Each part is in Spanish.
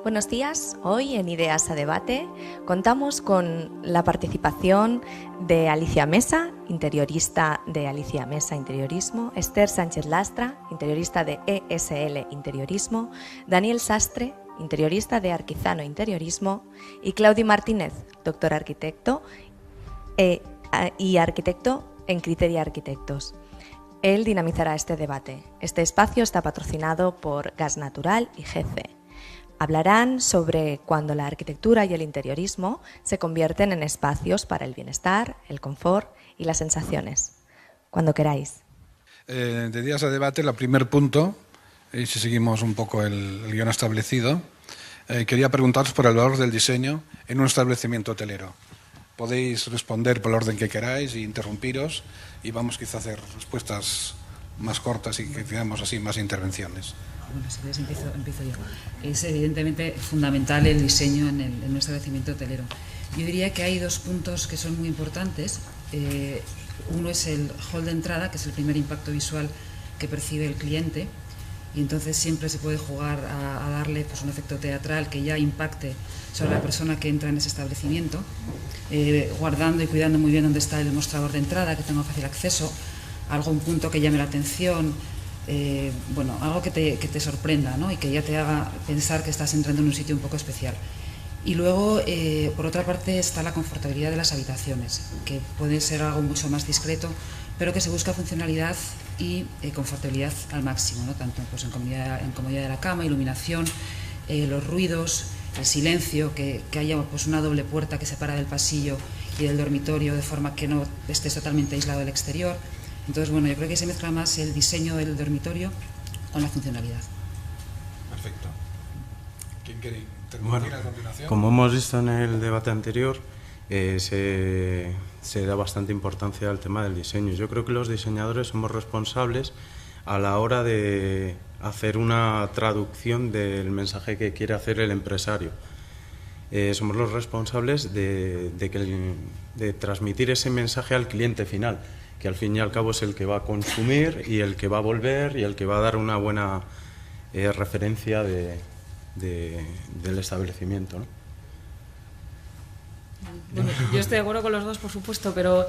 Buenos días. Hoy en Ideas a Debate contamos con la participación de Alicia Mesa, interiorista de Alicia Mesa Interiorismo, Esther Sánchez Lastra, interiorista de ESL Interiorismo, Daniel Sastre, interiorista de Arquizano Interiorismo, y Claudi Martínez, doctor arquitecto y arquitecto en Criteria Arquitectos. Él dinamizará este debate. Este espacio está patrocinado por Gas Natural y GC. Hablarán sobre cuando la arquitectura y el interiorismo se convierten en espacios para el bienestar, el confort y las sensaciones. Cuando queráis. De Días a Debate, el primer punto, y si seguimos un poco el guión establecido, quería preguntaros por el valor del diseño en un establecimiento hotelero. Podéis responder por el orden que queráis e interrumpiros, y vamos quizá a hacer respuestas más cortas y que tengamos así más intervenciones. Bueno, si quieres empiezo yo. Es evidentemente fundamental el diseño en un establecimiento hotelero. Yo diría que hay dos puntos que son muy importantes. Uno es el hall de entrada, que es el primer impacto visual que percibe el cliente, y entonces siempre se puede jugar a darle pues, un efecto teatral que ya impacte sobre la persona que entra en ese establecimiento, guardando y cuidando muy bien dónde está el mostrador de entrada, que tenga fácil acceso, algún punto que llame la atención, bueno, algo que te sorprenda, ¿no? Y que ya te haga pensar que estás entrando en un sitio un poco especial. Y luego, por otra parte, está la confortabilidad de las habitaciones, que puede ser algo mucho más discreto, pero que se busca funcionalidad y confortabilidad al máximo, ¿no? Tanto pues, en comodidad de la cama, iluminación, los ruidos, el silencio, que haya pues, una doble puerta que separa del pasillo y del dormitorio, de forma que no estés totalmente aislado del exterior. Entonces, bueno, yo creo que se mezcla más el diseño del dormitorio con la funcionalidad. Perfecto. ¿Quién quiere intervenir a continuación? Como hemos visto en el debate anterior, se da bastante importancia al tema del diseño. Yo creo que los diseñadores somos responsables a la hora de hacer una traducción del mensaje que quiere hacer el empresario. Somos los responsables de transmitir ese mensaje al cliente final, que al fin y al cabo es el que va a consumir y el que va a volver y el que va a dar una buena referencia del establecimiento, ¿no? Bueno, yo estoy de acuerdo con los dos, por supuesto, pero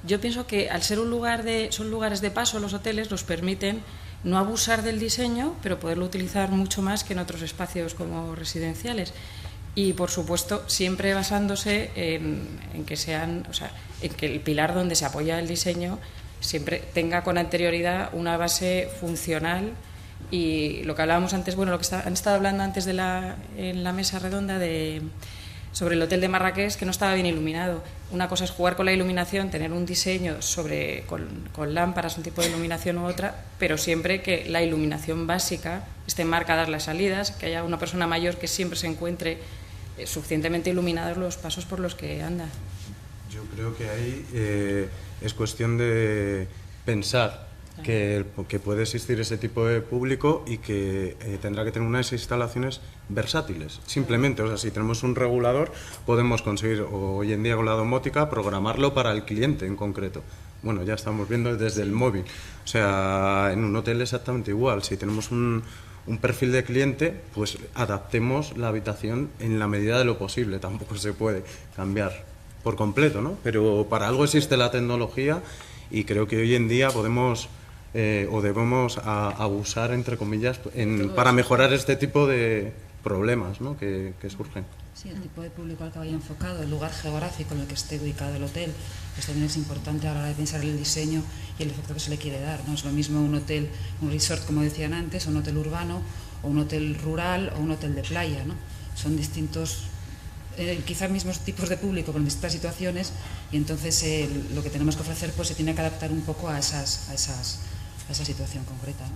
yo pienso que al ser son lugares de paso, los hoteles nos permiten no abusar del diseño, pero poderlo utilizar mucho más que en otros espacios como residenciales. Y, por supuesto, siempre basándose en que sean, o sea, en que el pilar donde se apoya el diseño siempre tenga con anterioridad una base funcional. Y lo que hablábamos antes, bueno, lo que han estado hablando antes en la mesa redonda sobre el hotel de Marrakech, que no estaba bien iluminado. Una cosa es jugar con la iluminación, tener un diseño con lámparas, un tipo de iluminación u otra, pero siempre que la iluminación básica esté marcadas las salidas, que haya una persona mayor que siempre se encuentre suficientemente iluminados los pasos por los que anda. Yo creo que ahí es cuestión de pensar que puede existir ese tipo de público y que tendrá que tener unas instalaciones versátiles. Simplemente, o sea, si tenemos un regulador, podemos conseguir, hoy en día con la domótica, programarlo para el cliente en concreto. Bueno, ya estamos viendo desde el móvil. O sea, en un hotel exactamente igual. Si tenemos un perfil de cliente, pues adaptemos la habitación en la medida de lo posible. Tampoco se puede cambiar por completo, ¿no? Pero para algo existe la tecnología y creo que hoy en día podemos o debemos abusar, entre comillas, para mejorar este tipo de problemas, ¿no? que surgen. Sí, el tipo de público al que vaya enfocado, el lugar geográfico en el que esté ubicado el hotel, pues también es importante a la hora de pensar en el diseño y el efecto que se le quiere dar. No es lo mismo un hotel, un resort, como decían antes, un hotel urbano, o un hotel rural, o un hotel de playa, ¿no? Son distintos, quizá mismos tipos de público, con distintas situaciones, y entonces lo que tenemos que ofrecer pues se tiene que adaptar un poco a esa situación concreta, ¿no?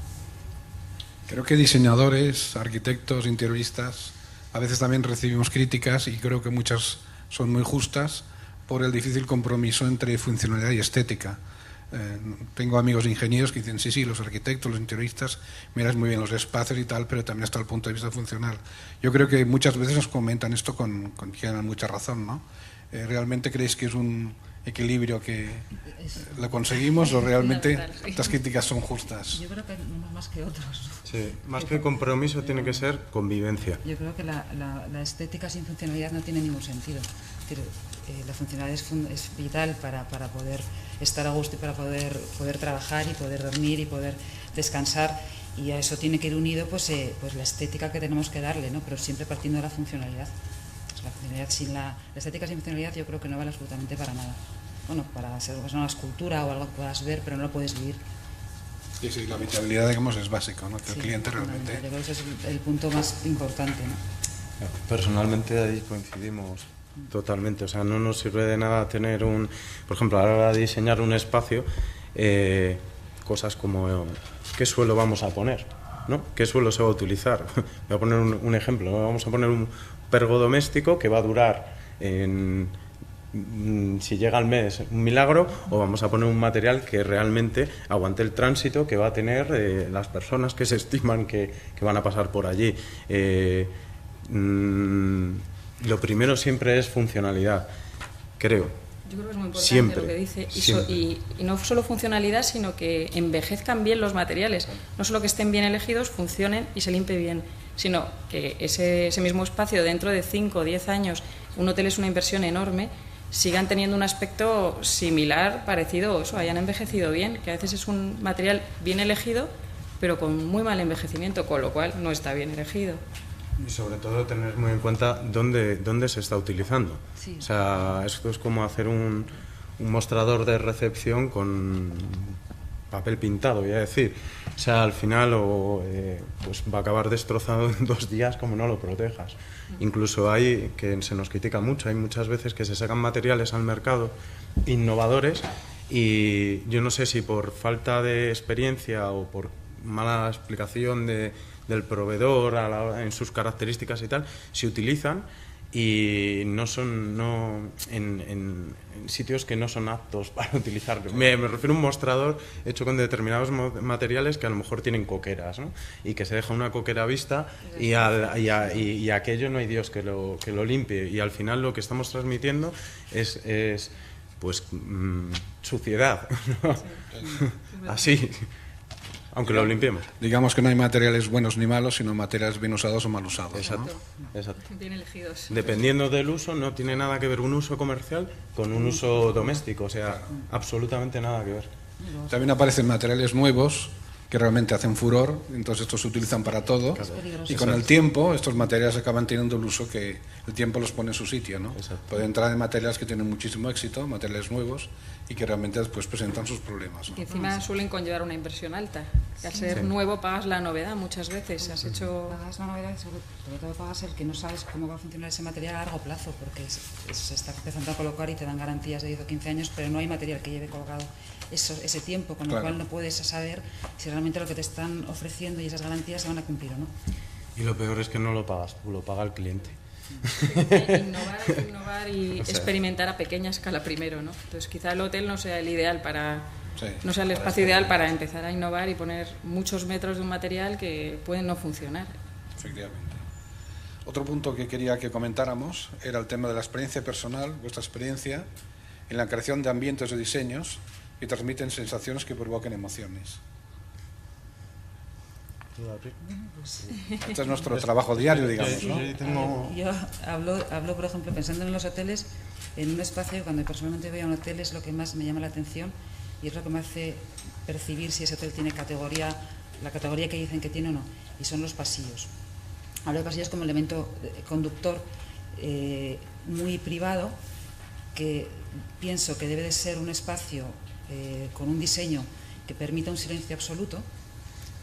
Creo que diseñadores, arquitectos, interioristas, a veces también recibimos críticas, y creo que muchas son muy justas, por el difícil compromiso entre funcionalidad y estética. Tengo amigos ingenieros que dicen, sí, los arquitectos, los interioristas, miras muy bien los espacios y tal, pero también está el punto de vista funcional. Yo creo que muchas veces nos comentan esto con mucha razón, ¿no? ¿Realmente creéis que equilibrio que lo conseguimos o realmente Fundamental, sí. estas críticas son justas. Yo creo que unos más que otros. Sí, más que compromiso tiene que ser convivencia. Yo creo que la estética sin funcionalidad no tiene ningún sentido. Es decir, la funcionalidad es vital para poder estar a gusto y para poder trabajar y poder dormir y poder descansar, y a eso tiene que ir unido pues la estética que tenemos que darle, ¿no? Pero siempre partiendo de la funcionalidad. Pues la funcionalidad la estética sin funcionalidad yo creo que no vale absolutamente para nada. Bueno, para ser una escultura o algo que puedas ver, pero no lo puedes vivir. Sí, sí, la habitabilidad, digamos, es básico, ¿no? Que el cliente realmente... Yo creo que ese es el punto más importante, ¿no? Personalmente ahí coincidimos totalmente, o sea, no nos sirve de nada tener por ejemplo, a la hora de diseñar un espacio, cosas como qué suelo vamos a poner, ¿no? ¿Qué suelo se va a utilizar? Voy a poner un ejemplo, ¿no? Vamos a poner un pergo doméstico que va a durar si llega al mes un milagro, o vamos a poner un material que realmente aguante el tránsito que va a tener las personas que se estiman que van a pasar por allí. Lo primero siempre es funcionalidad, creo. Yo creo que es muy importante Siempre, lo que dice. siempre. Y no solo funcionalidad, sino que envejezcan bien los materiales. No solo que estén bien elegidos, funcionen y se limpie bien, sino que ese mismo espacio dentro de 5 o 10 años, un hotel es una inversión enorme, sigan teniendo un aspecto similar, parecido, o eso, hayan envejecido bien, que a veces es un material bien elegido, pero con muy mal envejecimiento, con lo cual no está bien elegido. Y sobre todo tener muy en cuenta dónde se está utilizando. Sí. O sea, esto es como hacer un mostrador de recepción con papel pintado, voy a decir. O sea, al final pues va a acabar destrozado en 2 días como no lo protejas. Incluso hay, que se nos critica mucho, hay muchas veces que se sacan materiales al mercado innovadores, y yo no sé si por falta de experiencia o por mala explicación del proveedor en sus características y tal, se utilizan y no son en sitios que no son aptos para utilizarlo. Me refiero a un mostrador hecho con determinados materiales que a lo mejor tienen coqueras, ¿no? Y que se deja una coquera vista y aquello no hay Dios que lo limpie, y al final lo que estamos transmitiendo es pues suciedad, ¿no? Así. Aunque lo limpiemos. Digamos que no hay materiales buenos ni malos, sino materiales bien usados o mal usados. Exacto, ¿no? exacto. Bien elegidos. Dependiendo del uso, no tiene nada que ver un uso comercial con un uso doméstico, o sea, absolutamente nada que ver. También aparecen materiales nuevos que realmente hacen furor, entonces estos se utilizan para todo, y con el tiempo estos materiales acaban teniendo el uso que el tiempo los pone en su sitio, ¿no? Pueden entrar en materiales que tienen muchísimo éxito, materiales nuevos, y que realmente después presentan sus problemas, ¿no? Y encima suelen conllevar una inversión alta, que al ser nuevo pagas la novedad muchas veces. Has hecho... Pagas la novedad y sobre todo pagas el que no sabes cómo va a funcionar ese material a largo plazo, porque se está empezando a colocar y te dan garantías de 10 o 15 años, pero no hay material que lleve colgado ese tiempo, con lo cual no puedes saber si realmente lo que te están ofreciendo y esas garantías se van a cumplir o no. Y lo peor es que no lo pagas tú, lo paga el cliente. Innovar y experimentar a pequeña escala primero, ¿no? Entonces quizá el hotel no sea el ideal no sea el espacio ideal para empezar a innovar y poner muchos metros de un material que pueden no funcionar. Efectivamente. Otro punto que quería que comentáramos era el tema de la experiencia personal, vuestra experiencia en la creación de ambientes o diseños que transmiten sensaciones que provoquen emociones. Este es nuestro trabajo diario, digamos, ¿no? Yo hablo, por ejemplo, pensando en los hoteles, en un espacio, cuando personalmente voy a un hotel es lo que más me llama la atención y es lo que me hace percibir si ese hotel tiene la categoría que dicen que tiene o no, y son los pasillos. Hablo de pasillos como elemento conductor muy privado, que pienso que debe de ser un espacio con un diseño que permita un silencio absoluto,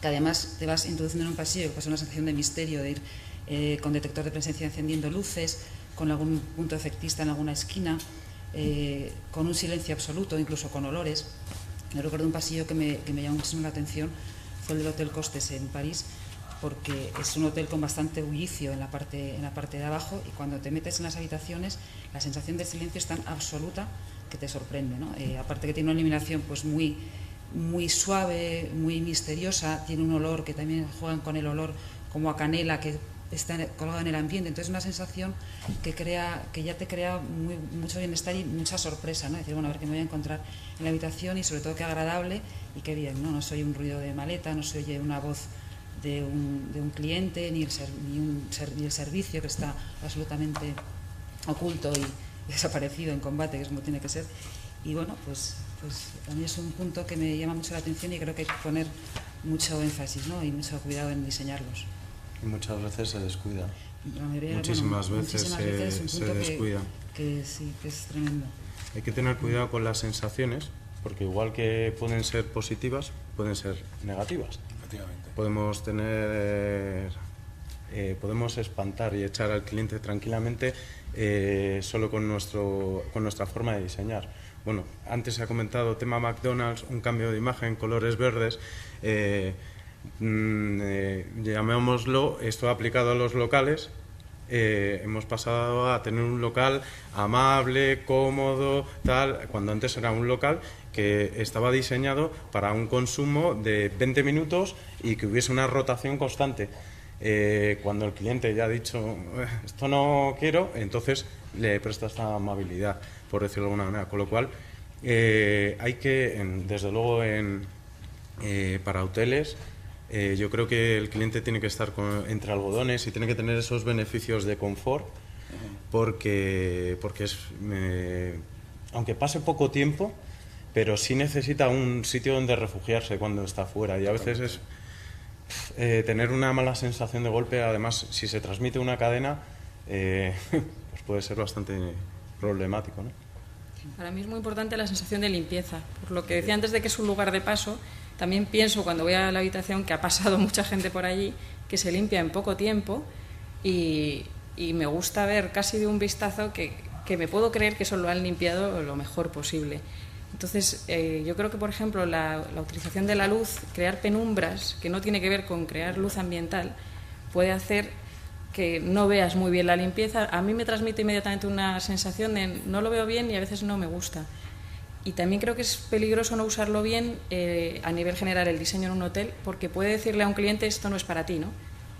que además te vas introduciendo en un pasillo que pasa una sensación de misterio, de ir con detector de presencia encendiendo luces, con algún punto efectista en alguna esquina, con un silencio absoluto, incluso con olores. Yo recuerdo un pasillo que me llamó muchísimo la atención, fue el del Hotel Costes en París, porque es un hotel con bastante bullicio en la parte de abajo, y cuando te metes en las habitaciones la sensación de silencio es tan absoluta que te sorprende, ¿no? Aparte que tiene una iluminación pues muy suave, muy misteriosa, tiene un olor que también juegan con el olor como a canela, que está colgado en el ambiente. Entonces es una sensación que ya te crea mucho bienestar y mucha sorpresa, ¿no? Decir, bueno, a ver qué me voy a encontrar en la habitación y sobre todo qué agradable y qué bien, ¿no? No se oye un ruido de maleta, no se oye una voz de un cliente, ni el servicio, que está absolutamente oculto y desaparecido en combate, que es como tiene que ser. Y bueno, pues a mí es un punto que me llama mucho la atención y creo que hay que poner mucho énfasis, ¿no? Y mucho cuidado en diseñarlos. Y muchas veces se descuida. Muchísimas veces se descuida. Que sí, que es tremendo. Hay que tener cuidado con las sensaciones, porque igual que pueden ser positivas, pueden ser negativas. Efectivamente. Podemos espantar y echar al cliente tranquilamente solo con nuestra forma de diseñar. Bueno, antes se ha comentado tema McDonald's, un cambio de imagen, colores verdes. Llamémoslo, esto aplicado a los locales. Hemos pasado a tener un local amable, cómodo, tal, cuando antes era un local que estaba diseñado para un consumo de 20 minutos y que hubiese una rotación constante. Cuando el cliente ya ha dicho esto no quiero, entonces le presta esta amabilidad, por decirlo de alguna manera. Con lo cual hay que, desde luego para hoteles, yo creo que el cliente tiene que estar entre algodones y tiene que tener esos beneficios de confort, porque aunque pase poco tiempo, pero sí necesita un sitio donde refugiarse cuando está fuera, y a veces es tener una mala sensación de golpe. Además, si se transmite una cadena, pues puede ser bastante problemático, ¿no? Para mí es muy importante la sensación de limpieza. Por lo que decía antes de que es un lugar de paso, también pienso cuando voy a la habitación que ha pasado mucha gente por allí, que se limpia en poco tiempo, y me gusta ver casi de un vistazo que me puedo creer que eso lo han limpiado lo mejor posible. Entonces, yo creo que, por ejemplo, la utilización de la luz, crear penumbras, que no tiene que ver con crear luz ambiental, puede hacer que no veas muy bien la limpieza. A mí me transmite inmediatamente una sensación de no lo veo bien y a veces no me gusta. Y también creo que es peligroso no usarlo bien a nivel general el diseño en un hotel, porque puede decirle a un cliente esto no es para ti, ¿no?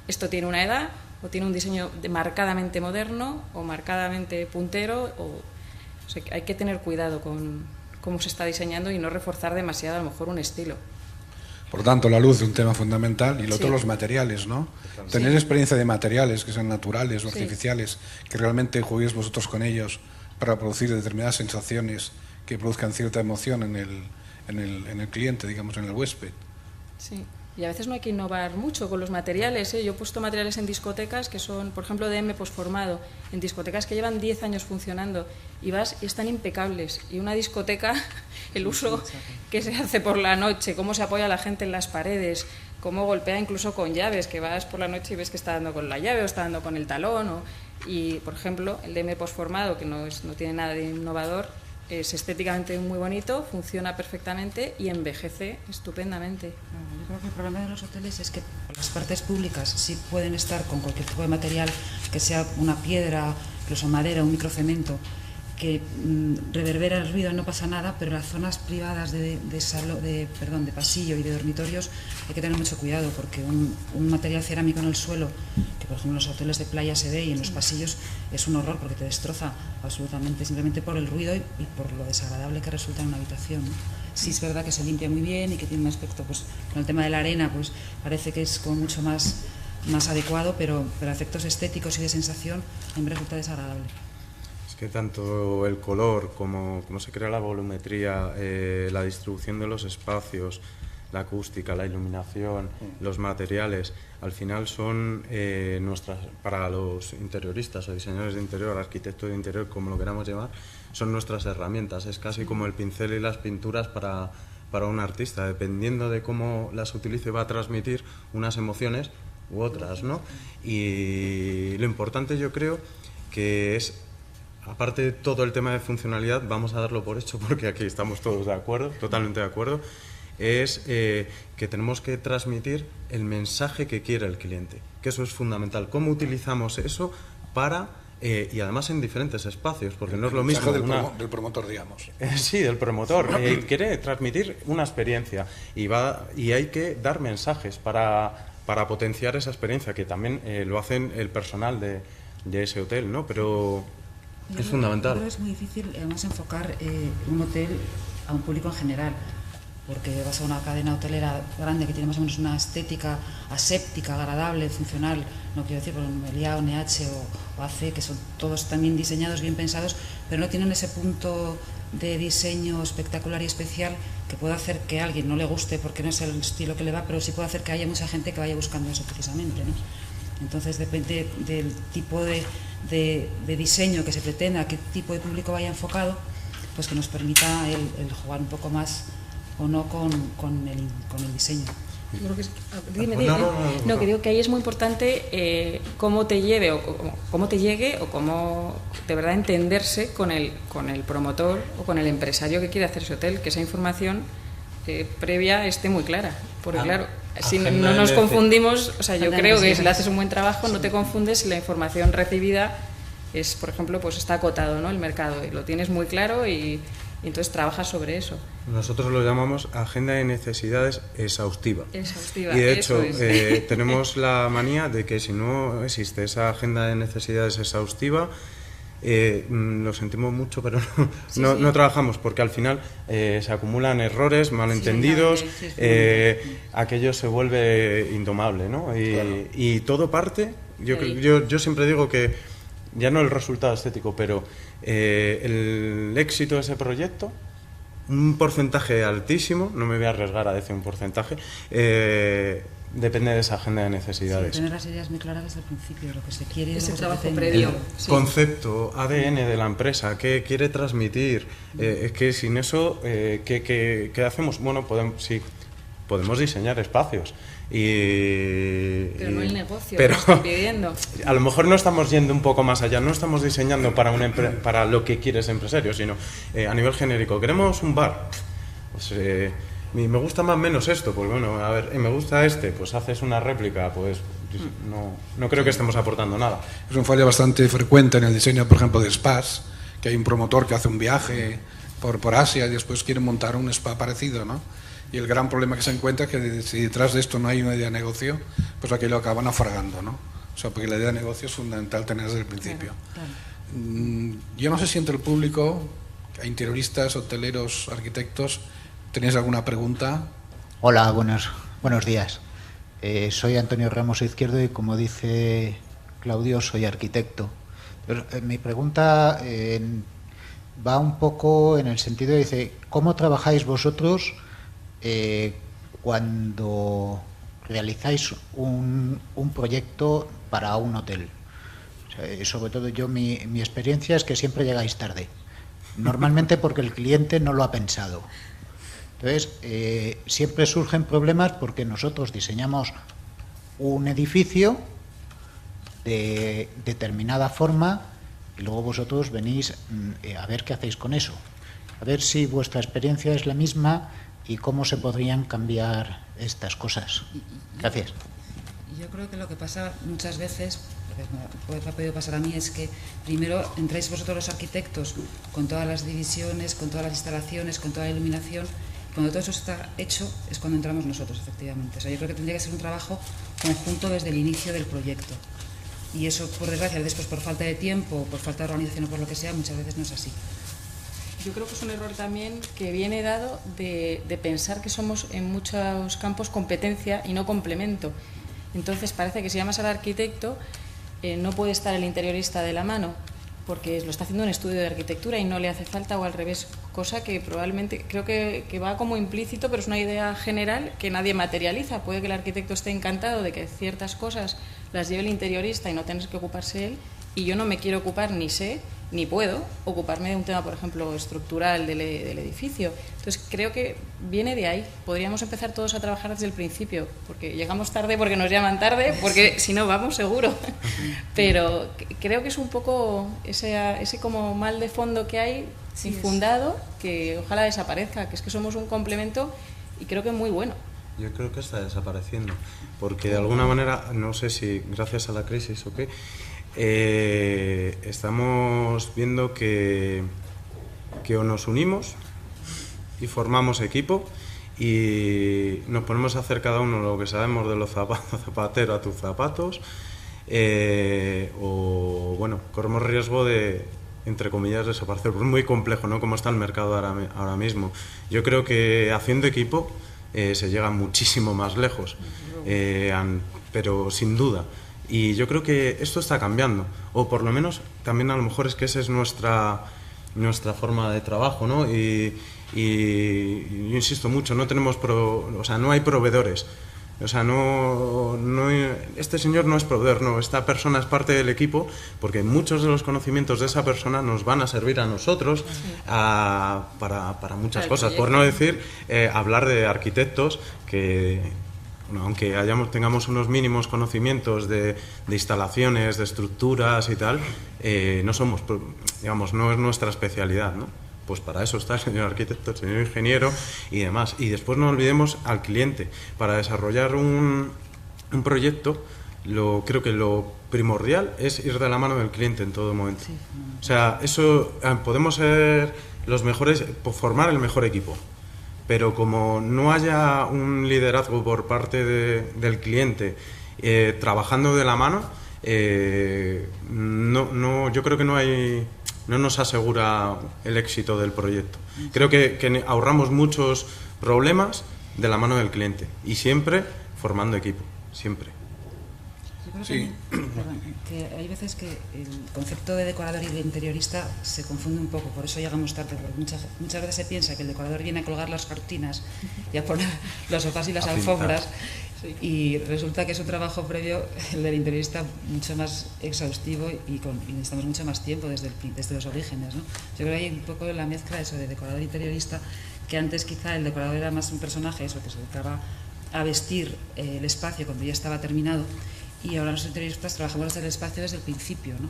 Esto tiene una edad, o tiene un diseño marcadamente moderno, o marcadamente puntero, o sea, hay que tener cuidado con cómo se está diseñando y no reforzar demasiado a lo mejor un estilo. Por tanto, la luz es un tema fundamental y lo otro Sí. los materiales, ¿no? Sí. Tener experiencia de materiales que sean naturales o Sí. artificiales, que realmente juguéis vosotros con ellos para producir determinadas sensaciones que produzcan cierta emoción en el cliente, digamos, en el huésped. Sí. Y a veces no hay que innovar mucho con los materiales, ¿eh? Yo he puesto materiales en discotecas que son, por ejemplo, de M posformado, en discotecas que llevan 10 años funcionando, y vas y están impecables. Y una discoteca, el uso que se hace por la noche, cómo se apoya la gente en las paredes, cómo golpea incluso con llaves, que vas por la noche y ves que está dando con la llave o está dando con el talón. Y, por ejemplo, el de M posformado, que no tiene nada de innovador, es estéticamente muy bonito, funciona perfectamente y envejece estupendamente. Yo creo que el problema de los hoteles es que las partes públicas sí pueden estar con cualquier tipo de material, que sea una piedra, incluso madera, un microcemento, que reverbera el ruido, no pasa nada, pero las zonas privadas de pasillo y de dormitorios hay que tener mucho cuidado, porque un material cerámico en el suelo, que por ejemplo en los hoteles de playa se ve y en los pasillos, es un horror porque te destroza absolutamente, simplemente por el ruido y por lo desagradable que resulta en una habitación, ¿no? Sí es verdad que se limpia muy bien y que tiene un aspecto, pues con el tema de la arena, pues parece que es como mucho más adecuado, pero a efectos estéticos y de sensación a mí me resulta desagradable. Que tanto el color como se crea la volumetría, la distribución de los espacios, la acústica, la iluminación, los materiales, al final son nuestras, para los interioristas o diseñadores de interior, arquitectos de interior, como lo queramos llamar, son nuestras herramientas. Es casi como el pincel y las pinturas para un artista. Dependiendo de cómo las utilice, va a transmitir unas emociones u otras, ¿no? Y lo importante, yo creo, que es, aparte de todo el tema de funcionalidad, vamos a darlo por hecho porque aquí estamos todos de acuerdo, totalmente de acuerdo, es que tenemos que transmitir el mensaje que quiere el cliente, que eso es fundamental. ¿Cómo utilizamos eso para, y además en diferentes espacios, porque no es lo mismo... del promotor, digamos. Sí, del promotor. Quiere transmitir una experiencia y hay que dar mensajes para para potenciar esa experiencia, que también lo hacen el personal de ese hotel, ¿no? Pero es fundamental. Yo creo que es muy difícil, además, enfocar un hotel a un público en general, porque vas a una cadena hotelera grande que tiene más o menos una estética aséptica, agradable, funcional, no quiero decir por Meliá o NH o AC, que son todos también diseñados, bien pensados, pero no tienen ese punto de diseño espectacular y especial que puede hacer que a alguien no le guste porque no es el estilo que le va, pero sí puede hacer que haya mucha gente que vaya buscando eso precisamente, ¿no? Entonces depende del tipo de diseño que se pretenda, qué tipo de público vaya enfocado, pues que nos permita el jugar un poco más o no con el diseño. Dime. No, que digo que ahí es muy importante cómo te lleve o cómo te llegue o cómo de verdad entenderse con el promotor o con el empresario que quiere hacer ese hotel, que esa información previa esté muy clara, porque claro, si no nos confundimos, o sea, yo creo que si le haces un buen trabajo no te confundes si la información recibida es, por ejemplo, pues está acotado, ¿no?, el mercado, y lo tienes muy claro y entonces trabajas sobre eso. Nosotros lo llamamos agenda de necesidades exhaustiva. Exhaustiva. Y de hecho tenemos la manía de que si no existe esa agenda de necesidades exhaustiva, lo sentimos mucho, pero no trabajamos, porque al final se acumulan errores, malentendidos, aquello se vuelve indomable, ¿no? Claro. Y todo parte, yo siempre digo que ya no el resultado estético, pero el éxito de ese proyecto, un porcentaje altísimo, no me voy a arriesgar a decir un porcentaje, depende de esa agenda de necesidades. Sí, tener las ideas muy claras desde el principio, lo que se quiere, ese trabajo previo. Concepto, ADN de la empresa, qué quiere transmitir. Es que sin eso, ¿qué hacemos? Bueno, podemos diseñar espacios. Pero no el negocio, pero que están pidiendo. A lo mejor no estamos yendo un poco más allá, no estamos diseñando para lo que quiere ese empresario, sino a nivel genérico. Queremos un bar, pues me gusta más o menos esto, pues bueno, a ver, me gusta pues haces una réplica, pues no creo que estemos aportando nada. Es un fallo bastante frecuente en el diseño, por ejemplo, de spas, que hay un promotor que hace un viaje por Asia y después quiere montar un spa parecido, ¿no? Y el gran problema que se encuentra es que si detrás de esto no hay una idea de negocio, pues aquí lo acaban naufragando, ¿no? O sea, porque la idea de negocio es fundamental tener desde el principio. Claro. Yo no sé si entre el público, interioristas, hoteleros, arquitectos, ¿tenéis alguna pregunta? Hola, buenos días. Soy Antonio Ramos Izquierdo y, como dice Claudio, soy arquitecto. Pero, mi pregunta va un poco en el sentido de, dice, ¿cómo trabajáis vosotros cuando realizáis un proyecto para un hotel? O sea, sobre todo mi experiencia es que siempre llegáis tarde, normalmente porque el cliente no lo ha pensado. Entonces, siempre surgen problemas porque nosotros diseñamos un edificio de determinada forma y luego vosotros venís a ver qué hacéis con eso, a ver si vuestra experiencia es la misma y cómo se podrían cambiar estas cosas. Gracias. Yo creo que lo que pasa muchas veces, porque me ha podido pasar a mí, es que primero entráis vosotros los arquitectos con todas las divisiones, con todas las instalaciones, con toda la iluminación. Cuando todo eso está hecho es cuando entramos nosotros, efectivamente. O sea, yo creo que tendría que ser un trabajo conjunto desde el inicio del proyecto. Y eso, por desgracia, después por falta de tiempo, por falta de organización o por lo que sea, muchas veces no es así. Yo creo que es un error también que viene dado de pensar que somos en muchos campos competencia y no complemento. Entonces parece que si llamas al arquitecto no puede estar el interiorista de la mano, porque lo está haciendo un estudio de arquitectura y no le hace falta, o al revés, cosa que probablemente creo que va como implícito, pero es una idea general que nadie materializa. Puede que el arquitecto esté encantado de que ciertas cosas las lleve el interiorista y no tener que ocuparse él, y yo no me quiero ocupar, ni sé, ni puedo ocuparme de un tema, por ejemplo, estructural del edificio. Entonces creo que viene de ahí. Podríamos empezar todos a trabajar desde el principio, porque llegamos tarde porque nos llaman tarde, porque si no vamos seguro. Pero creo que es un poco ese como mal de fondo que hay, infundado, que ojalá desaparezca, que es que somos un complemento y creo que muy bueno. Yo creo que está desapareciendo, porque de alguna manera, no sé si gracias a la crisis o qué, estamos viendo que o nos unimos y formamos equipo y nos ponemos a hacer cada uno lo que sabemos de los zapatos, zapatero a tus zapatos, o bueno, corremos riesgo de, entre comillas, desaparecer. Es muy complejo, ¿no?, cómo está el mercado ahora mismo. Yo creo que haciendo equipo se llega muchísimo más lejos, pero sin duda. Y yo creo que esto está cambiando, o por lo menos también a lo mejor es que esa es nuestra forma de trabajo, ¿no? Y yo insisto mucho, no tenemos no hay proveedores. O sea, este señor no es proveedor, no, esta persona es parte del equipo, porque muchos de los conocimientos de esa persona nos van a servir a nosotros para muchas cosas. Por no decir, hablar de arquitectos que, bueno, aunque tengamos unos mínimos conocimientos de instalaciones, de estructuras y tal, no somos, digamos, no es nuestra especialidad, ¿no? Pues para eso está el señor arquitecto, el señor ingeniero y demás. Y después no olvidemos al cliente. Para desarrollar un proyecto, creo que lo primordial es ir de la mano del cliente en todo momento. Sí. O sea, eso podemos ser los mejores, formar el mejor equipo. Pero como no haya un liderazgo por parte del cliente trabajando de la mano, yo creo que no nos asegura el éxito del proyecto. Creo que ahorramos muchos problemas de la mano del cliente y siempre formando equipo, siempre. Yo creo que hay veces que el concepto de decorador y de interiorista se confunde un poco, por eso llegamos tarde, porque muchas veces se piensa que el decorador viene a colgar las cortinas y a poner los sofás y las alfombras, y resulta que es un trabajo previo, el del interiorista, mucho más exhaustivo y necesitamos mucho más tiempo desde los orígenes, ¿no? Yo creo que hay un poco la mezcla eso de decorador e interiorista, que antes quizá el decorador era más un personaje, eso, que se dedicaba a vestir el espacio cuando ya estaba terminado, y ahora los interioristas trabajamos desde el espacio desde el principio, ¿no?,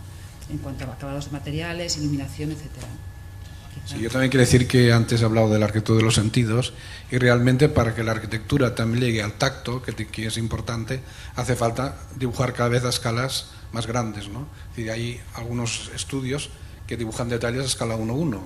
en cuanto a acabados de materiales, iluminación, etcétera. Sí, yo también quiero decir que antes he hablado de la arquitectura de los sentidos, y realmente para que la arquitectura también llegue al tacto, que es importante, hace falta dibujar cada vez a escalas más grandes, ¿no? Es decir, hay algunos estudios que dibujan detalles a escala 1:1,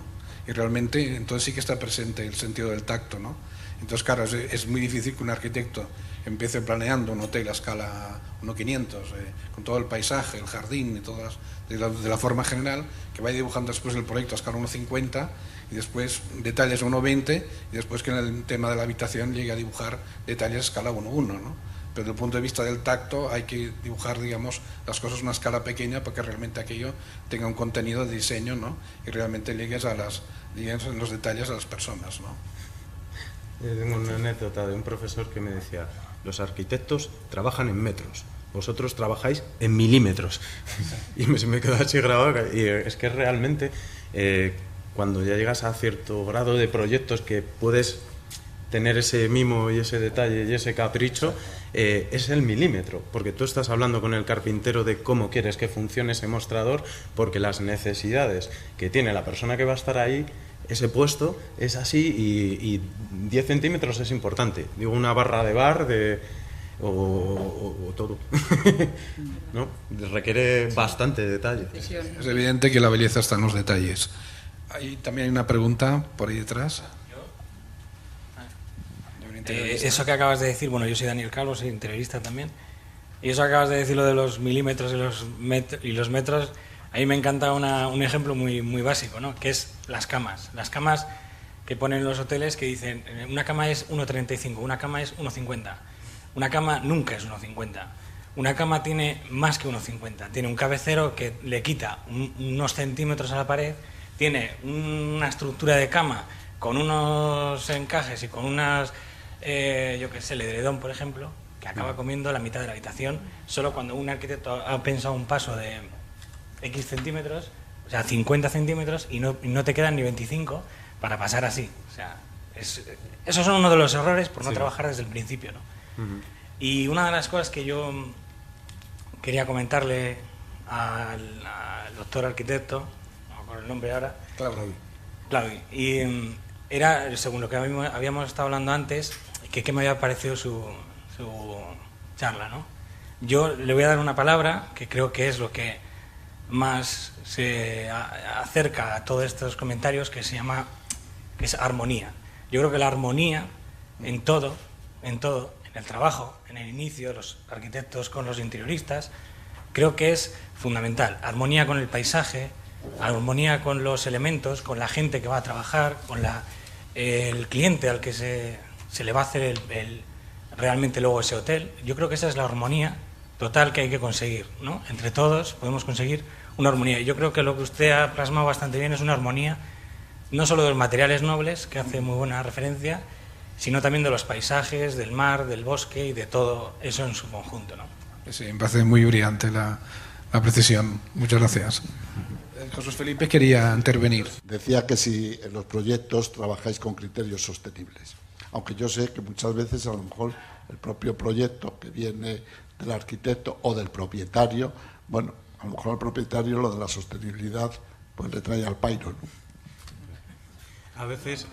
y realmente entonces sí que está presente el sentido del tacto, ¿no? Entonces, claro, es muy difícil que un arquitecto empiece planeando un hotel a escala 1:500, con todo el paisaje, el jardín y todas de la forma general, que vaya dibujando después el proyecto a escala 1:50 y después detalles a 1:20 y después que en el tema de la habitación llegue a dibujar detalles a escala 1:1, ¿no? Pero desde el punto de vista del tacto hay que dibujar, digamos, las cosas a una escala pequeña para que realmente aquello tenga un contenido de diseño, ¿no? Y realmente llegues en los detalles a las personas, ¿no? Tengo una anécdota de un profesor que me decía: los arquitectos trabajan en metros, vosotros trabajáis en milímetros. Y se me quedó así grabado. Y es que realmente cuando ya llegas a cierto grado de proyectos que puedes tener ese mimo y ese detalle y ese capricho, es el milímetro, porque tú estás hablando con el carpintero de cómo quieres que funcione ese mostrador, porque las necesidades que tiene la persona que va a estar ahí, ese puesto, es así, y 10 centímetros es importante. Digo, una barra de bar o todo. ¿No? Requiere bastante detalle. Es evidente que la belleza está en los detalles. También hay una pregunta por ahí detrás. Eso que acabas de decir, bueno, yo soy Daniel Calvo, soy interiorista también, y eso que acabas de decir, lo de los milímetros y los metros, a mí me encanta un ejemplo muy, muy básico, ¿no?, que es las camas. Las camas que ponen en los hoteles, que dicen, una cama es 1,35, una cama es 1,50. Una cama nunca es 1,50. Una cama tiene más que 1,50. Tiene un cabecero que le quita unos centímetros a la pared, tiene una estructura de cama con unos encajes y con unas, yo qué sé, el edredón, por ejemplo, que acaba comiendo la mitad de la habitación, solo cuando un arquitecto ha pensado un paso de X centímetros, o sea, 50 centímetros, y no te quedan ni 25 para pasar así. O sea, esos son uno de los errores por no trabajar desde el principio, ¿no? Uh-huh. Y una de las cosas que yo quería comentarle al doctor arquitecto, no me acuerdo el nombre ahora, Claudio, y era, según lo que habíamos estado hablando antes, que me había parecido su charla, ¿no? Yo le voy a dar una palabra que creo que es lo que más se acerca a todos estos comentarios, que es armonía. Yo creo que la armonía en todo, en el trabajo, en el inicio, los arquitectos con los interioristas, creo que es fundamental. Armonía con el paisaje, armonía con los elementos, con la gente que va a trabajar, con el cliente al que se le va a hacer realmente luego ese hotel. Yo creo que esa es la armonía total que hay que conseguir, ¿no? Entre todos podemos conseguir una armonía. Y yo creo que lo que usted ha plasmado bastante bien es una armonía no solo de los materiales nobles, que hace muy buena referencia, sino también de los paisajes, del mar, del bosque y de todo eso en su conjunto, ¿no? Sí, me parece muy brillante la precisión. Muchas gracias. Jesús Felipe quería intervenir. Decía que si en los proyectos trabajáis con criterios sostenibles, aunque yo sé que muchas veces a lo mejor el propio proyecto que viene del arquitecto o del propietario, bueno, a lo mejor al propietario lo de la sostenibilidad pues le trae al pairo, ¿no? A veces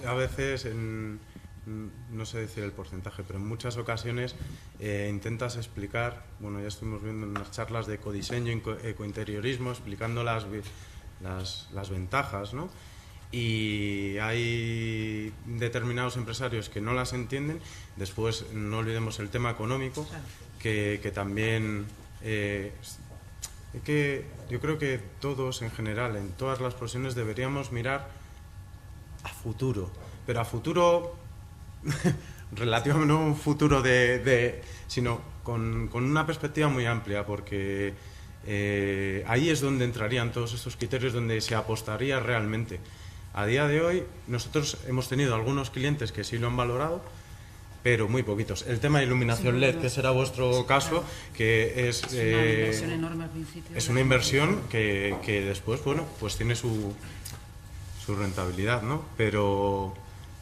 no sé decir el porcentaje, pero en muchas ocasiones intentas explicar, bueno, ya estuvimos viendo en unas charlas de ecodiseño, ecointeriorismo, explicando las ventajas, ¿no? Y hay determinados empresarios que no las entienden. Después no olvidemos el tema económico, que también yo creo que todos en general, en todas las profesiones, deberíamos mirar a futuro, pero a futuro relativamente, no un futuro sino con una perspectiva muy amplia, porque ahí es donde entrarían todos estos criterios, donde se apostaría realmente. A día de hoy nosotros hemos tenido algunos clientes que sí lo han valorado, pero muy poquitos. El tema de iluminación LED, que será vuestro caso, que es una inversión enorme al principio. Es una inversión que después, bueno, pues tiene su rentabilidad, ¿no? Pero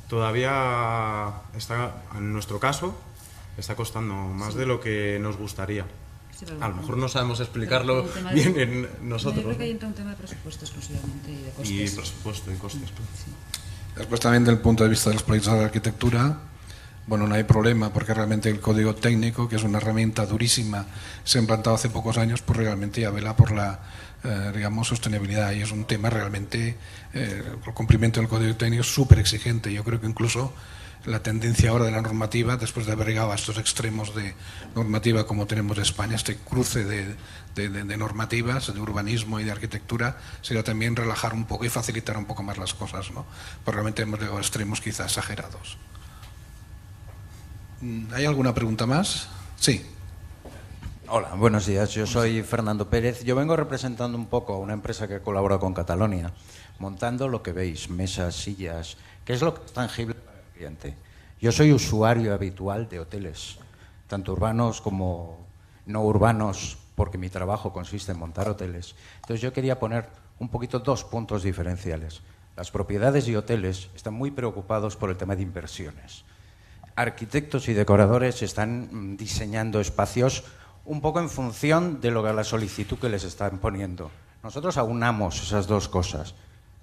todavía está, en nuestro caso, está costando más de lo que nos gustaría. Sí, a lo mejor no sabemos explicarlo bien en nosotros. Yo creo que hay un tema de presupuesto exclusivamente y de costes. Y presupuesto y costes. Sí. Después también del punto de vista de los proyectos de arquitectura, bueno, no hay problema porque realmente el código técnico, que es una herramienta durísima, se ha implantado hace pocos años, pues realmente ya vela por la digamos, sostenibilidad, y es un tema realmente, el cumplimiento del código técnico es súper exigente. Yo creo que incluso la tendencia ahora de la normativa, después de haber llegado a estos extremos de normativa como tenemos en España, este cruce de normativas, de urbanismo y de arquitectura, sería también relajar un poco y facilitar un poco más las cosas, ¿no? Porque realmente hemos llegado a extremos quizás exagerados. ¿Hay alguna pregunta más? Sí. Hola, buenos días. Yo soy Fernando Pérez. Yo vengo representando un poco a una empresa que colabora con Catalonia, montando lo que veis, mesas, sillas, que es lo que es tangible para el cliente. Yo soy usuario habitual de hoteles, tanto urbanos como no urbanos, porque mi trabajo consiste en montar hoteles. Entonces yo quería poner un poquito dos puntos diferenciales. Las propiedades y hoteles están muy preocupados por el tema de inversiones. Arquitectos y decoradores están diseñando espacios un poco en función de lo que la solicitud que les están poniendo. Nosotros aunamos esas dos cosas.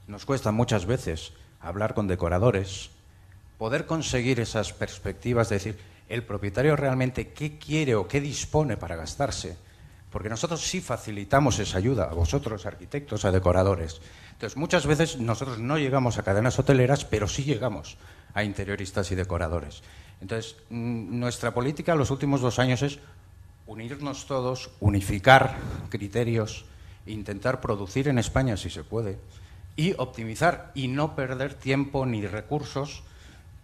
Nos cuesta muchas veces hablar con decoradores, poder conseguir esas perspectivas de decir, el propietario realmente qué quiere o qué dispone para gastarse, porque nosotros sí facilitamos esa ayuda a vosotros, arquitectos, a decoradores. Entonces, muchas veces nosotros no llegamos a cadenas hoteleras, pero sí llegamos a interioristas y decoradores. Entonces, nuestra política en los últimos 2 años es unirnos todos, unificar criterios, intentar producir en España si se puede y optimizar y no perder tiempo ni recursos,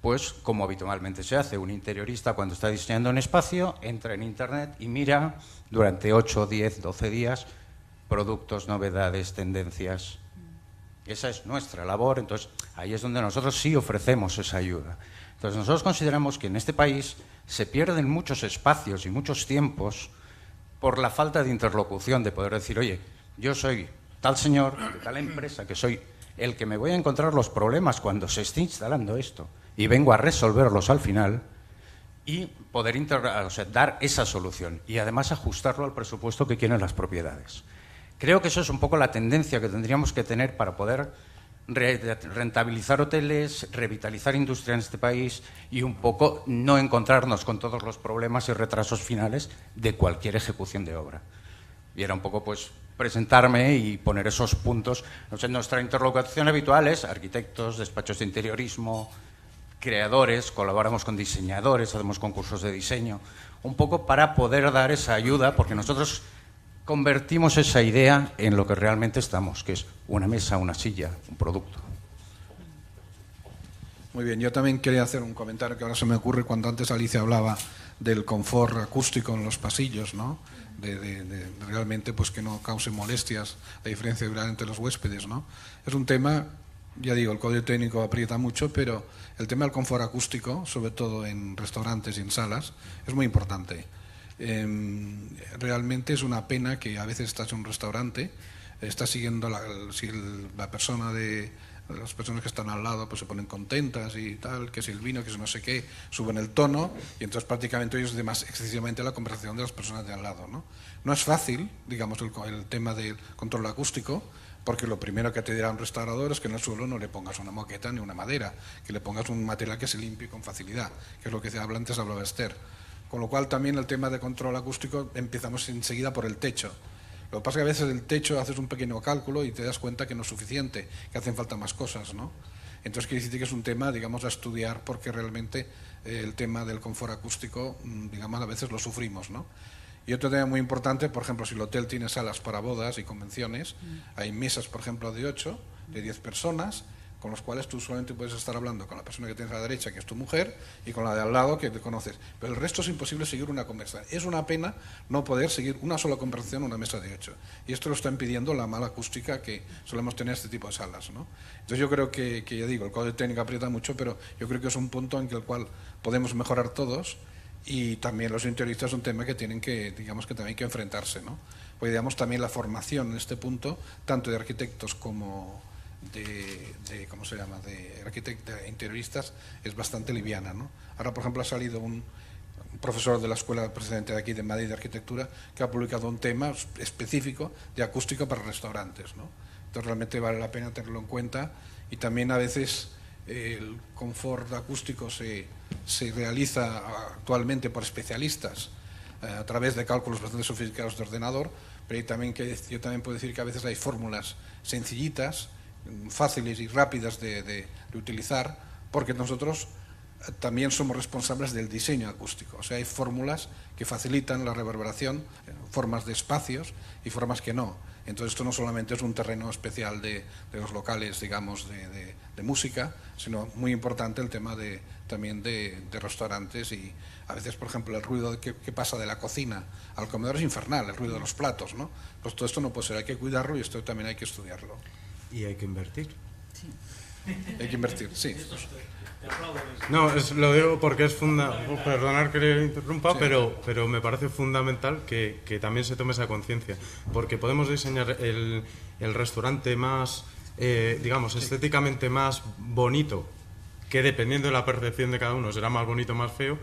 pues como habitualmente se hace. Un interiorista cuando está diseñando un espacio entra en Internet y mira durante 8, 10, 12 días productos, novedades, tendencias. Esa es nuestra labor, entonces ahí es donde nosotros sí ofrecemos esa ayuda. Entonces nosotros consideramos que en este país se pierden muchos espacios y muchos tiempos por la falta de interlocución, de poder decir, oye, yo soy tal señor de tal empresa que soy el que me voy a encontrar los problemas cuando se esté instalando esto y vengo a resolverlos al final y poder dar esa solución y además ajustarlo al presupuesto que quieren las propiedades. Creo que eso es un poco la tendencia que tendríamos que tener para poder rentabilizar hoteles, revitalizar industria en este país y un poco no encontrarnos con todos los problemas y retrasos finales de cualquier ejecución de obra. Y era un poco pues presentarme y poner esos puntos. Nuestra interlocución habitual es arquitectos, despachos de interiorismo, creadores, colaboramos con diseñadores, hacemos concursos de diseño, un poco para poder dar esa ayuda, porque nosotros convertimos esa idea en lo que realmente estamos, que es una mesa, una silla, un producto. Muy bien, yo también quería hacer un comentario que ahora se me ocurre cuando antes Alicia hablaba del confort acústico en los pasillos, ¿no? De realmente pues que no cause molestias, la diferencia entre los huéspedes, ¿no? Es un tema, ya digo, el código técnico aprieta mucho, pero el tema del confort acústico, sobre todo en restaurantes y en salas, es muy importante. Realmente es una pena que a veces estás en un restaurante, estás siguiendo si la persona las personas que están al lado pues se ponen contentas y tal, que si el vino, que si no sé qué, suben el tono y entonces prácticamente oyes excesivamente la conversación de las personas de al lado, ¿no? No es fácil, digamos, el tema del control acústico, porque lo primero que te dirá un restaurador es que en el suelo no le pongas una moqueta ni una madera, que le pongas un material que se limpie con facilidad, que es lo que hablaba Esther. Con lo cual también el tema de control acústico empezamos enseguida por el techo. Lo que pasa es que a veces el techo haces un pequeño cálculo y te das cuenta que no es suficiente, que hacen falta más cosas, ¿no? Entonces quiere decir que es un tema, digamos, a estudiar, porque realmente el tema del confort acústico, digamos, a veces lo sufrimos, ¿no? Y otro tema muy importante, por ejemplo, si el hotel tiene salas para bodas y convenciones, hay mesas, por ejemplo, de 8, de 10 personas, con los cuales tú solamente puedes estar hablando con la persona que tienes a la derecha, que es tu mujer, y con la de al lado, que te conoces. Pero el resto es imposible seguir una conversación. Es una pena no poder seguir una sola conversación en una mesa de 8. Y esto lo está impidiendo la mala acústica que solemos tener en este tipo de salas, ¿no? Entonces yo creo que ya digo, el código técnico aprieta mucho, pero yo creo que es un punto en el cual podemos mejorar todos, y también los interioristas es un tema que tienen que, digamos, que también hay que enfrentarse, ¿no? Pues digamos también la formación en este punto, tanto de arquitectos como ¿cómo se llama?, de arquitectos interioristas, es bastante liviana, ¿no? Ahora, por ejemplo, ha salido un profesor de la escuela precedente de aquí de Madrid de Arquitectura que ha publicado un tema específico de acústica para restaurantes, ¿no? Entonces realmente vale la pena tenerlo en cuenta, y también a veces el confort acústico se realiza actualmente por especialistas a través de cálculos bastante sofisticados de ordenador, pero yo también puedo decir que a veces hay fórmulas sencillitas, fáciles y rápidas de utilizar, porque nosotros también somos responsables del diseño acústico. O sea, hay fórmulas que facilitan la reverberación, formas de espacios y formas que no. Entonces esto no solamente es un terreno especial de los locales, digamos, de música, sino muy importante el tema también de restaurantes, y a veces, por ejemplo, el ruido que pasa de la cocina al comedor es infernal, el ruido de los platos, ¿no? Pues todo esto no puede ser, hay que cuidarlo, y esto también hay que estudiarlo. Y hay que invertir. Sí. Hay que invertir, sí. No, lo digo porque es fundamental, perdonad que le interrumpa, sí, pero me parece fundamental que también se tome esa conciencia, porque podemos diseñar el restaurante más, digamos, estéticamente más bonito, que dependiendo de la percepción de cada uno será más bonito o más feo,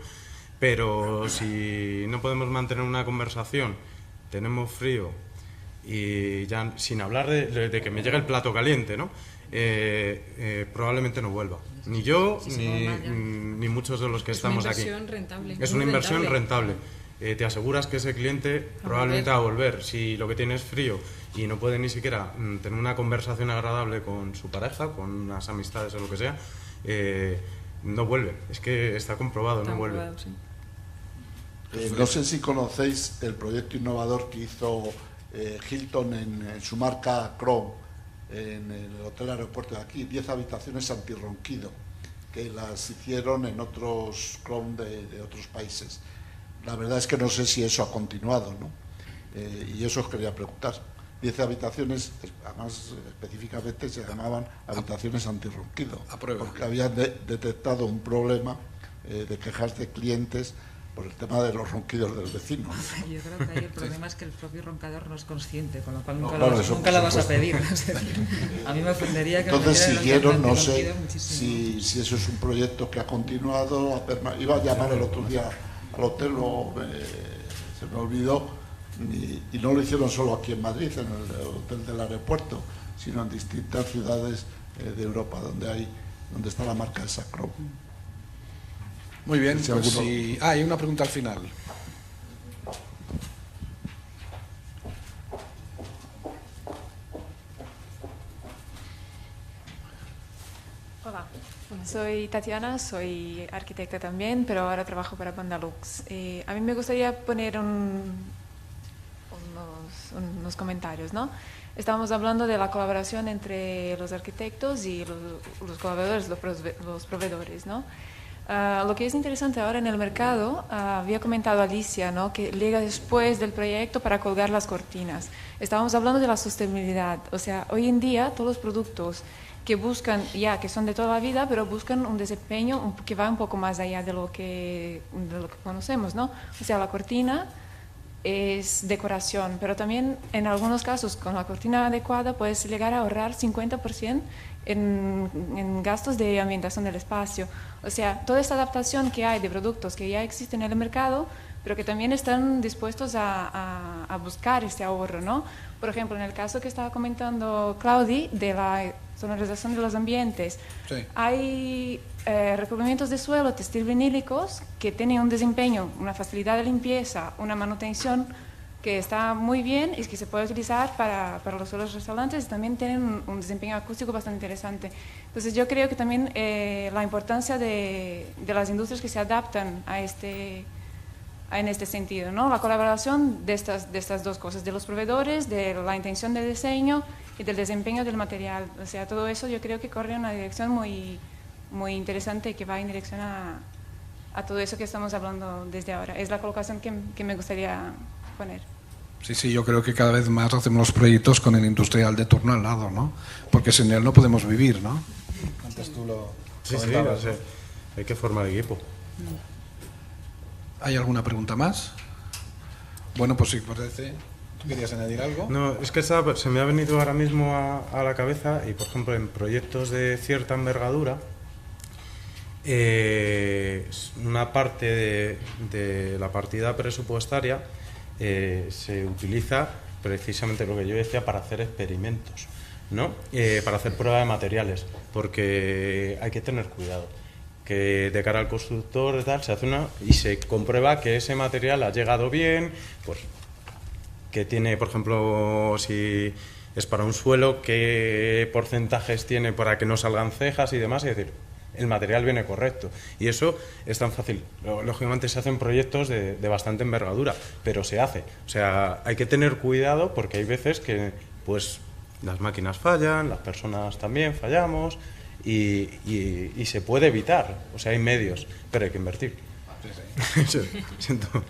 pero si no podemos mantener una conversación, tenemos frío, y ya sin hablar de que me llegue el plato caliente, ¿no? Probablemente no vuelva. Ni yo, ni muchos de los que estamos aquí. Es una inversión rentable. Es una inversión rentable. Te aseguras que ese cliente probablemente va a volver. Si lo que tiene es frío y no puede ni siquiera tener una conversación agradable con su pareja, con unas amistades o lo que sea, no vuelve. Es que está comprobado, no vuelve. Sí. No sé si conocéis el proyecto innovador que hizo Hilton en su marca Crown, en el Hotel Aeropuerto de aquí, 10 habitaciones antirronquido, que las hicieron en otros Crown de otros países. La verdad es que no sé si eso ha continuado, ¿no? Y eso os quería preguntar. 10 habitaciones, además específicamente se llamaban habitaciones antirronquido, porque habían detectado un problema de quejas de clientes por el tema de los ronquidos del vecino, ¿no? Yo creo que ahí el problema es que el propio roncador no es consciente, con lo cual nunca, nunca la vas a pedir. A mí me ofendería que... Entonces siguieron, no sé si eso es un proyecto que ha continuado, iba a llamar el otro día al hotel, se me olvidó, y no lo hicieron solo aquí en Madrid, en el Hotel del Aeropuerto, sino en distintas ciudades de Europa, donde está la marca de Sacro. Muy bien, pues si... hay una pregunta al final. Hola, buenas. soy Tatiana, soy arquitecta también, pero ahora trabajo para Bandalux. A mí me gustaría poner unos comentarios, ¿no? Estábamos hablando de la colaboración entre los arquitectos y los colaboradores, los proveedores, ¿no? Lo que es interesante ahora en el mercado, había comentado Alicia, ¿no?, que llega después del proyecto para colgar las cortinas. Estábamos hablando de la sostenibilidad, o sea, hoy en día todos los productos que buscan, ya que son de toda la vida, pero buscan un desempeño que va un poco más allá de lo que conocemos, ¿no? O sea, la cortina es decoración, pero también en algunos casos con la cortina adecuada puedes llegar a ahorrar 50% en gastos de ambientación del espacio. O sea, toda esta adaptación que hay de productos que ya existen en el mercado, pero que también están dispuestos a buscar este ahorro, ¿no? Por ejemplo, en el caso que estaba comentando Claudi de la sonorización de los ambientes, sí, hay recubrimientos de suelo textil vinílicos que tienen un desempeño, una facilidad de limpieza, una manutención que está muy bien y que se puede utilizar para los suelos restaurantes, y también tienen un desempeño acústico bastante interesante. Entonces yo creo que también la importancia de las industrias que se adaptan en este sentido, ¿no? La colaboración de estas dos cosas, de los proveedores, de la intención de diseño y del desempeño del material. O sea, todo eso yo creo que corre en una dirección muy, muy interesante, que va en dirección a todo eso que estamos hablando desde ahora. Es la colocación que me gustaría poner. Sí, yo creo que cada vez más hacemos los proyectos con el industrial de turno al lado, ¿no? Porque sin él no podemos vivir, ¿no? Antes tú lo comentabas. Sí, hay que formar equipo. ¿Hay alguna pregunta más? Bueno, pues si parece, ¿tú querías añadir algo? No, es que se me ha venido ahora mismo a la cabeza, y por ejemplo en proyectos de cierta envergadura, una parte de la partida presupuestaria se utiliza precisamente lo que yo decía, para hacer experimentos, ¿no? Para hacer prueba de materiales, porque hay que tener cuidado, que de cara al constructor y tal, se hace y se comprueba que ese material ha llegado bien, pues que tiene, por ejemplo, si es para un suelo, qué porcentajes tiene para que no salgan cejas y demás, es decir, el material viene correcto. Y eso es tan fácil. Lógicamente se hacen proyectos de bastante envergadura, pero se hace. O sea, hay que tener cuidado, porque hay veces que pues las máquinas fallan, las personas también fallamos, y se puede evitar. O sea, hay medios, pero hay que invertir. Sí. Siento.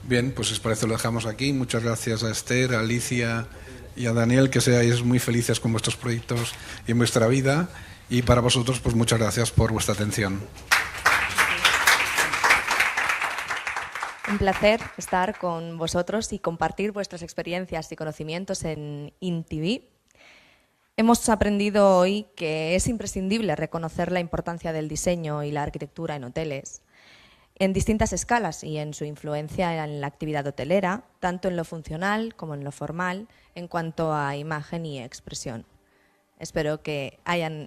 Bien, pues si os parece lo dejamos aquí. Muchas gracias a Esther, a Alicia y a Daniel, que seáis muy felices con vuestros proyectos y en vuestra vida. Y para vosotros, pues muchas gracias por vuestra atención. Un placer estar con vosotros y compartir vuestras experiencias y conocimientos en InTV. Hemos aprendido hoy que es imprescindible reconocer la importancia del diseño y la arquitectura en hoteles, en distintas escalas y en su influencia en la actividad hotelera, tanto en lo funcional como en lo formal, en cuanto a imagen y expresión. Espero que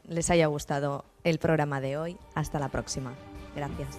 les haya gustado el programa de hoy. Hasta la próxima. Gracias.